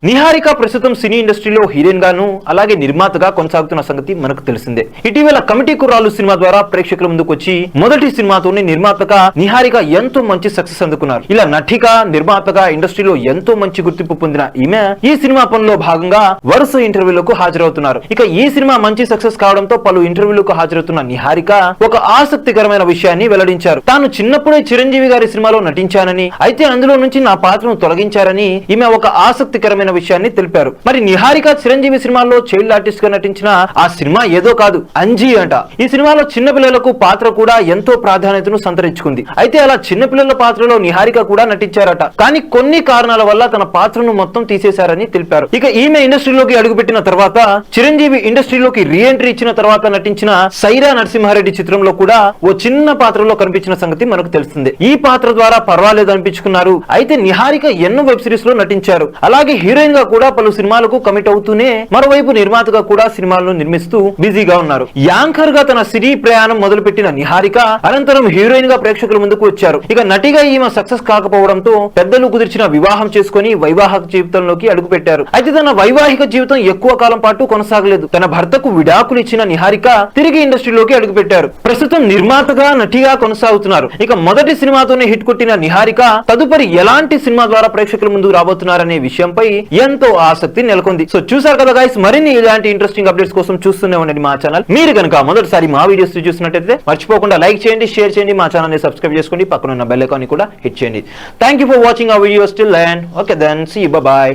నిహారిక ప్రస్తుతం సినీ ఇండస్ట్రీలో హీరోయిన్ గాను అలాగే నిర్మాతగా కొనసాగుతున్న సంగతి మనకు తెలిసిందే. ఇటీవల కమిటీ కుర్రాళ్ళు సినిమా ద్వారా ప్రేక్షకుల ముందుకు వచ్చి మొదటి సినిమాతోనే నిర్మాతగా నిహారిక ఎంతో మంచి సక్సెస్ అందుకున్నారు. ఇలా నటిగా నిర్మాతగా ఇండస్ట్రీలో ఎంతో మంచి గుర్తింపు పొందిన ఈమె ఈ సినిమా పనిలో భాగంగా వరుస ఇంటర్వ్యూలకు హాజరవుతున్నారు. ఇక ఈ సినిమా మంచి సక్సెస్ కావడంతో పలు ఇంటర్వ్యూలకు హాజరవుతున్న నిహారిక ఒక ఆసక్తికరమైన విషయాన్ని వెల్లడించారు. తాను చిన్నప్పుడే చిరంజీవి గారి సినిమాలో నటించానని, అయితే అందులో నుంచి నా పాత్రను తొలగించారని ఈమె ఒక ఆసక్తికరమైన విషయాన్ని తెలిపారు. మరి నిహారిక చిరంజీవి సినిమాలో చైల్డ్ ఆర్టిస్ట్ గా నటించిన ఆ సినిమా ఏదో కాదు, అంజీ అంట. ఈ సినిమాలో చిన్నపిల్లలకు పాత్ర కూడా ఎంతో ప్రాధాన్యతను సంతరించుకుంది. అయితే అలా చిన్నపిల్లల పాత్రలో నిహారిక కూడా నటించారట. కానీ కొన్ని కారణాల వల్ల తన పాత్రను మొత్తం తీసేశారని తెలిపారు. ఇక ఈమె ఇండస్ట్రీలోకి అడుగుపెట్టిన తర్వాత చిరంజీవి ఇండస్ట్రీలోకి రీ ఎంట్రీ ఇచ్చిన తర్వాత నటించిన సైరా నరసింహారెడ్డి చిత్రంలో కూడా ఓ చిన్న పాత్రలో కనిపించిన సంగతి మనకు తెలిసిందే. ఈ పాత్ర ద్వారా పర్వాలేదు అనిపించుకున్నారు. అయితే నిహారిక ఎన్నో వెబ్ సిరీస్ లో నటించారు. అలాగే హీరోయిన్ గా కూడా పలు సినిమాలకు కమిట్ అవుతూనే మరోవైపు నిర్మాతగా కూడా సినిమాలను నిర్మిస్తూ బిజీగా ఉన్నారు. యాంకర్ గా తన సినీ ప్రయాణం మొదలుపెట్టిన నిహారిక అనంతరం హీరోయిన్ గా ప్రేక్షకుల ముందుకు వచ్చారు. ఇక నటిగా ఈమె సక్సెస్ కాకపోవడంతో పెద్దలు కుదిర్చిన వివాహం చేసుకుని వైవాహిక జీవితంలోకి అడుగుపెట్టారు. అయితే తన వైవాహిక జీవితం ఎక్కువ కాలం పాటు కొనసాగలేదు. తన భర్తకు విడాకులు ఇచ్చిన నిహారిక తిరిగి ఇండస్ట్రీలోకి అడుగుపెట్టారు. ప్రస్తుతం నిర్మాతగా నటిగా కొనసాగుతున్నారు. ఇక మొదటి సినిమాతోనే హిట్ కొట్టిన నిహారిక తదుపరి ఎలాంటి సినిమా ద్వారా ప్రేక్షకుల ముందుకు రాబోతున్నారనే విషయంపై ఎంతో ఆసక్తి నెలకొంది. సో చూసారు కదా గైస్, మరిన్ని ఇలాంటి ఇంట్రెస్టింగ్ అప్డేట్స్ కోసం చూస్తూనే ఉండండి మా ఛానల్. మీరు కనుక మొదటిసారి మా వీడియోస్ చూసినట్టయితే మర్చిపోకుండా లైక్ చేయండి, షేర్ చేయండి, మా ఛానల్ ని సబ్స్క్రైబ్ చేసుకోండి, పక్కన ఉన్న బెల్ ఐకాన్ ని కూడా హిట్ చేయండి. Thank you for watching our videos till then. Okay then, see you, bye by.